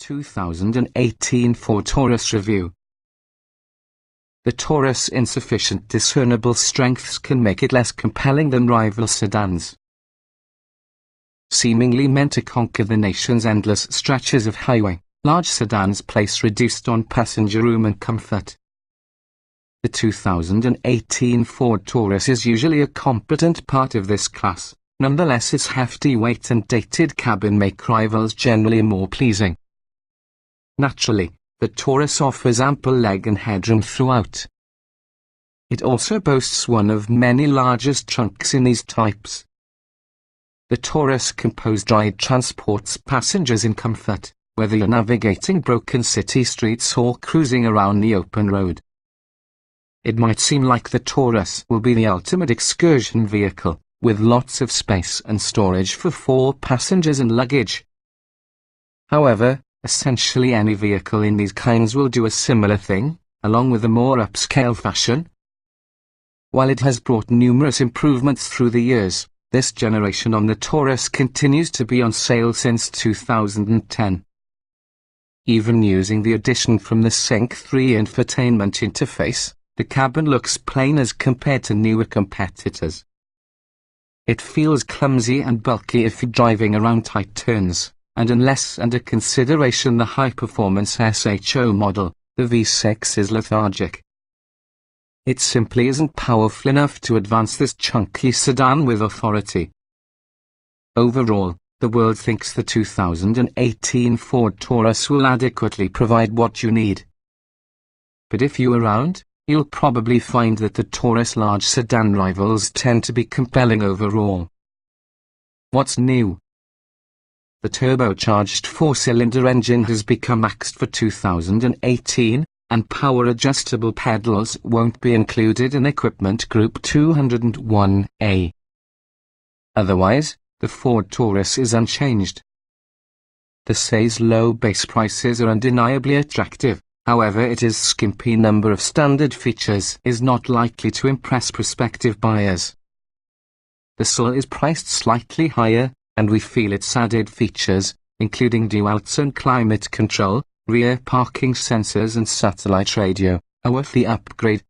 2018 Ford Taurus review. The Taurus' insufficient discernible strengths can make it less compelling than rival sedans. Seemingly meant to conquer the nation's endless stretches of highway, large sedans place reduced on passenger room and comfort. The 2018 Ford Taurus is usually a competent part of this class. Nonetheless, its hefty weight and dated cabin make rivals generally more pleasing. Naturally, the Taurus offers ample leg and headroom throughout. It also boasts one of many largest trunks in these types. The Taurus composed ride transports passengers in comfort, whether you're navigating broken city streets or cruising around the open road. It might seem like the Taurus will be the ultimate excursion vehicle, with lots of space and storage for 4 passengers and luggage. However, essentially any vehicle in these kinds will do a similar thing, along with a more upscale fashion. While it has brought numerous improvements through the years, this generation on the Taurus continues to be on sale since 2010. Even using the addition from the Sync 3 infotainment interface, the cabin looks plain as compared to newer competitors. It feels clumsy and bulky if you're driving around tight turns, and unless under consideration the high-performance SHO model, the V6 is lethargic. It simply isn't powerful enough to advance this chunky sedan with authority. Overall, the world thinks the 2018 Ford Taurus will adequately provide what you need. But if you're around, you'll probably find that the Taurus large sedan rivals tend to be compelling overall. What's new? The turbocharged 4-cylinder engine has become axed for 2018, and power-adjustable pedals won't be included in Equipment Group 201A. Otherwise, the Ford Taurus is unchanged. The SHO's low base prices are undeniably attractive. However, its skimpy number of standard features is not likely to impress prospective buyers. The SHO is priced slightly higher, and we feel its added features, including dual-zone climate control, rear parking sensors and satellite radio, are worth the upgrade.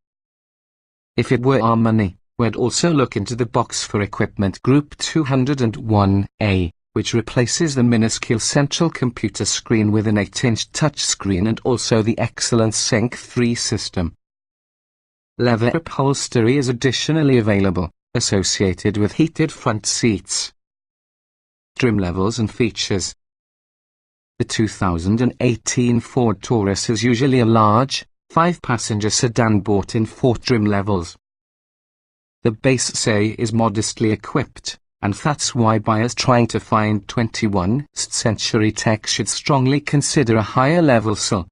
If it were our money, we'd also look into the box for Equipment Group 201A. Which replaces the minuscule central computer screen with an 8-inch touchscreen and also the excellent Sync 3 system. Leather upholstery is additionally available, associated with heated front seats. Trim levels and features. The 2018 Ford Taurus is usually a large, 5-passenger sedan bought in 4 trim levels. The base SHO is modestly equipped, and that's why buyers trying to find 21st century tech should strongly consider a higher level SHO.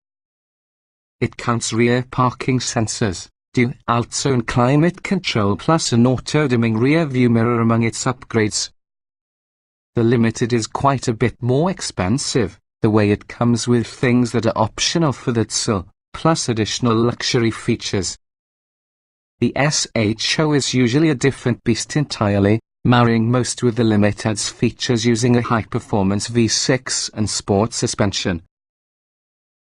It counts rear parking sensors, dual-zone climate control plus an auto-dimming rear view mirror among its upgrades. The Limited is quite a bit more expensive, the way it comes with things that are optional for that SHO, plus additional luxury features. The SHO is usually a different beast entirely, marrying most with the Limited's features using a high-performance V6 and sport suspension.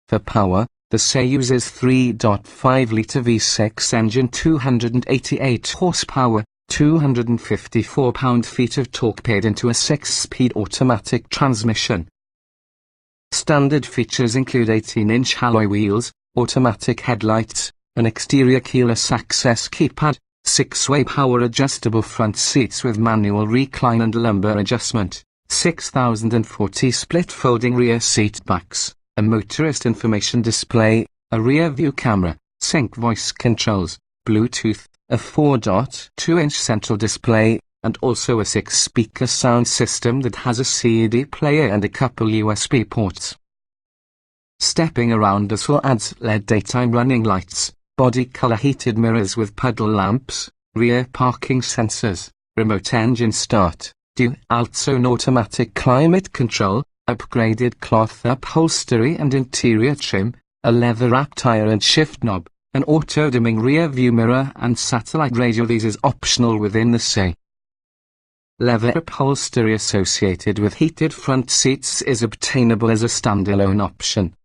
For power, the SHO uses 3.5-litre V6 engine, 288 horsepower, 254 pound-feet of torque paid into a 6-speed automatic transmission. Standard features include 18-inch alloy wheels, automatic headlights, an exterior keyless access keypad, 6-way power-adjustable front seats with manual recline and lumbar adjustment, 6040 split-folding rear seat backs, a motorist information display, a rear-view camera, sync voice controls, Bluetooth, a 4.2-inch central display, and also a 6-speaker sound system that has a CD player and a couple USB ports. Stepping around the SHO adds LED daytime running lights, body color heated mirrors with puddle lamps, rear parking sensors, remote engine start, dual-zone automatic climate control, upgraded cloth upholstery and interior trim, a leather-wrapped tire and shift knob, an auto-dimming rear view mirror and satellite radio. These is optional within the SHO. Leather upholstery associated with heated front seats is obtainable as a standalone option.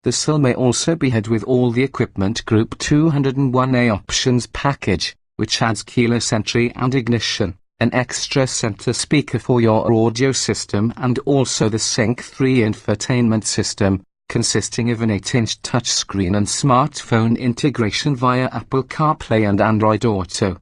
The SHO may also be had with all the equipment Group 201A options package, which adds keyless entry and ignition, an extra center speaker for your audio system, and also the Sync 3 infotainment system, consisting of an 8-inch touchscreen and smartphone integration via Apple CarPlay and Android Auto.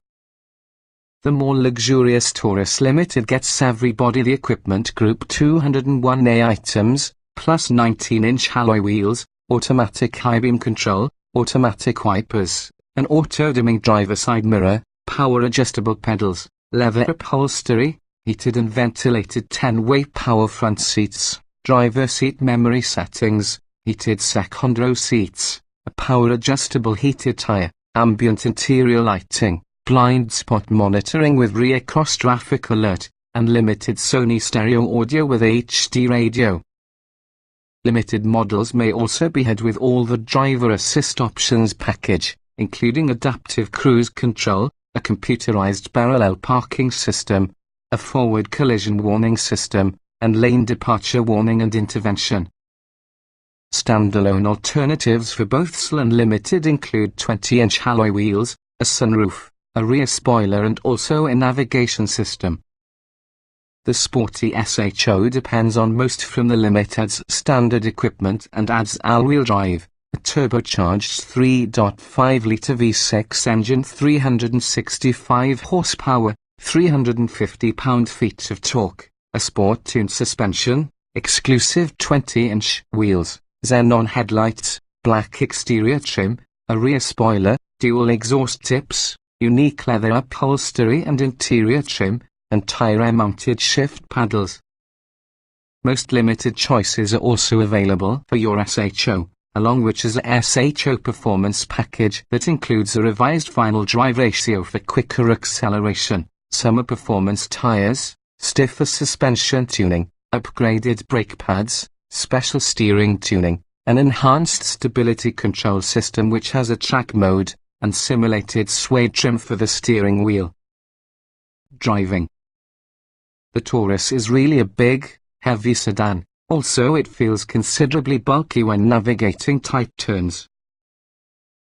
The more luxurious Taurus Limited gets everybody the equipment Group 201A items, plus 19-inch alloy wheels, automatic high-beam control, automatic wipers, an auto-dimming driver side mirror, power-adjustable pedals, leather upholstery, heated and ventilated 10-way power front seats, driver seat memory settings, heated second row seats, a power-adjustable heated tire, ambient interior lighting, blind spot monitoring with rear cross-traffic alert, and limited Sony stereo audio with HD radio. Limited models may also be had with all the driver assist options package, including adaptive cruise control, a computerized parallel parking system, a forward collision warning system, and lane departure warning and intervention. Standalone alternatives for both SHO and Limited include 20-inch alloy wheels, a sunroof, a rear spoiler, and also a navigation system. The sporty SHO depends on most from the Limited's standard equipment and adds all-wheel drive, a turbocharged 3.5-litre V6 engine, 365 horsepower, 350 pound-feet of torque, a sport-tuned suspension, exclusive 20-inch wheels, xenon headlights, black exterior trim, a rear spoiler, dual exhaust tips, unique leather upholstery and interior trim, and tire-mounted shift paddles. Most Limited choices are also available for your SHO, along which is a SHO performance package that includes a revised final drive ratio for quicker acceleration, summer performance tires, stiffer suspension tuning, upgraded brake pads, special steering tuning, an enhanced stability control system which has a track mode, and simulated suede trim for the steering wheel. Driving. The Taurus is really a big, heavy sedan, also it feels considerably bulky when navigating tight turns.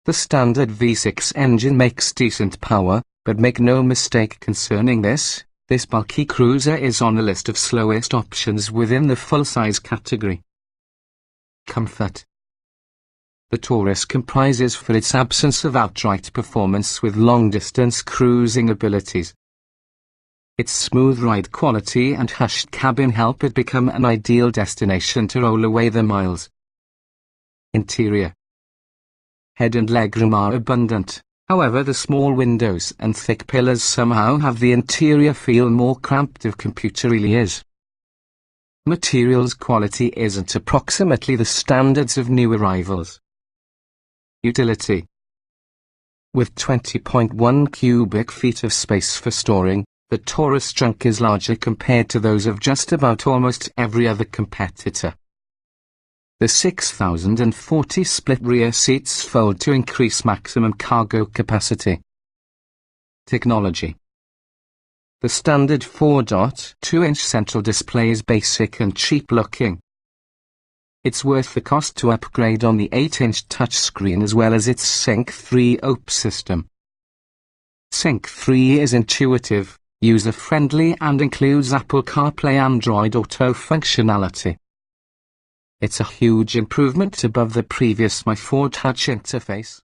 The standard V6 engine makes decent power, but make no mistake concerning this bulky cruiser is on the list of slowest options within the full-size category. Comfort. The Taurus comprises for its absence of outright performance with long-distance cruising abilities. Its smooth ride quality and hushed cabin help it become an ideal destination to roll away the miles. Interior. Head and legroom are abundant, however the small windows and thick pillars somehow have the interior feel more cramped if computer really is. Materials quality isn't approximately the standards of new arrivals. Utility. With 20.1 cubic feet of space for storing, the Taurus trunk is larger compared to those of just about almost every other competitor. The 6,040 split rear seats fold to increase maximum cargo capacity. Technology. The standard 4.2-inch central display is basic and cheap looking. It's worth the cost to upgrade on the 8-inch touchscreen as well as its Sync 3 OP system. Sync 3 is intuitive, user-friendly and includes Apple CarPlay Android Auto functionality. It's a huge improvement above the previous My Ford Touch interface.